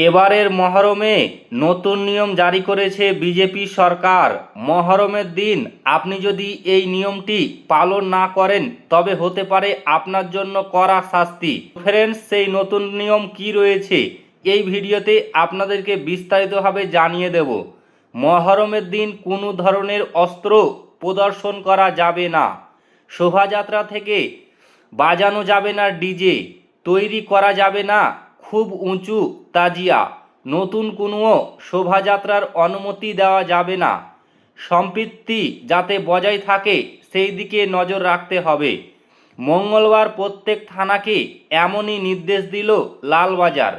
এবারের মহরমে নতুন নিয়ম জারি করেছে বিজেপি সরকার। মহরমের দিন আপনি যদি এই নিয়মটি পালন না করেন তবে হতে পারে আপনার জন্য কড়া শাস্তি। ফ্রেন্ডস, সেই নতুন নিয়ম কি রয়েছে এই ভিডিওতে আপনাদেরকে বিস্তারিতভাবে জানিয়ে দেব। মহরমের দিন কোনো ধরনের অস্ত্র প্রদর্শন করা যাবে না, শোভাযাত্রা থেকে বাজানো যাবে না ডিজে, তৈরি করা যাবে না খুব উঁচু তাজিয়া, নতুন কোনো শোভাযাত্রার অনুমতি দেওয়া যাবে না। সম্প্রীতি যাতে বজায় থাকে সেই দিকে নজর রাখতে হবে। মঙ্গলবার প্রত্যেক থানাকে এমনই নির্দেশ দিল লালবাজার।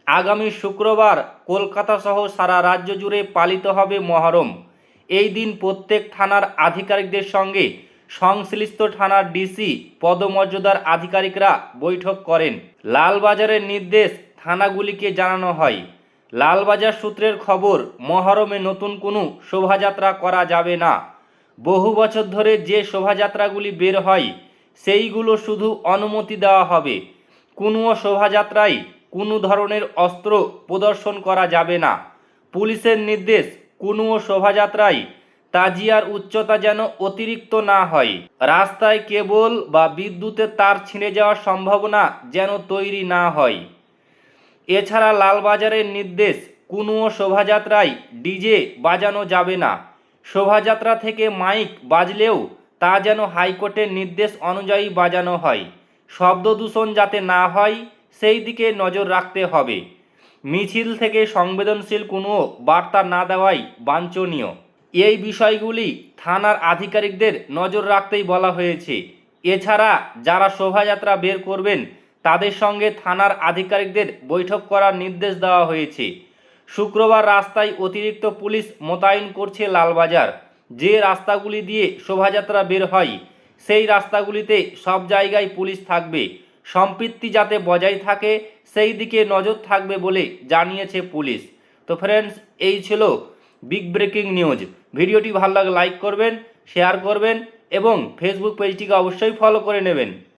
আগামী শুক্রবার কলকাতা সহ সারা রাজ্য জুড়ে পালিত হবে মহরম। এই দিন প্রত্যেক থানার আধিকারিকদের সঙ্গে সংশ্লিষ্ট থানার ডিসি পদমর্যাদার আধিকারিকরা বৈঠক করেন। লালবাজারের নির্দেশ থানাগুলিকে জানানো হয়। লালবাজার সূত্রের খবর, মহরমে নতুন কোনো শোভাযাত্রা করা যাবে না। বহু বছর ধরে যে শোভাযাত্রাগুলি বের হয় সেইগুলো শুধু অনুমতি দেওয়া হবে। কোনো শোভাযাত্রায় কোনো ধরনের অস্ত্র প্রদর্শন করা যাবে না। পুলিশের নির্দেশ, কোনো শোভাযাত্রায় তাজিয়ার উচ্চতা যেন অতিরিক্ত না হয়। রাস্তায় কেবল বা বিদ্যুতের তার ছিঁড়ে যাওয়ার সম্ভাবনা যেন তৈরি না হয়। এছাড়া লালবাজারের নির্দেশ, কোনো শোভাযাত্রায় ডিজে বাজানো যাবে না। শোভাযাত্রা থেকে মাইক বাজলেও তা যেন হাইকোর্টের নির্দেশ অনুযায়ী বাজানো হয়। শব্দ দূষণ যাতে না হয় সেই দিকে নজর রাখতে হবে। মিছিল থেকে সংবেদনশীল কোনো বার্তা না দেওয়াই বাঞ্ছনীয়। এই বিষয়গুলি থানার আধিকারিকদের নজর রাখতেই বলা হয়েছে। এছাড়া যারা শোভাযাত্রা বের করবেন তাদের সঙ্গে থানার আধিকারিকদের বৈঠক করার নির্দেশ দেওয়া হয়েছে। শুক্রবার রাস্তায় অতিরিক্ত পুলিশ মোতায়েন করছে লালবাজার। যে রাস্তাগুলি দিয়ে শোভাযাত্রা বের হয় সেই রাস্তাগুলিতে সব জায়গায় পুলিশ থাকবে। সম্প্রীতি যাতে বজায় থাকে সেই দিকে নজর থাকবে বলে জানিয়েছে পুলিশ। তো ফ্রেন্ডস, এই ছিল বিগ ব্রেকিং নিউজ। ভিডিওটি ভালো লাগলে লাইক করবেন, শেয়ার করবেন এবং ফেসবুক পেজটিকে অবশ্যই ফলো করে নেবেন।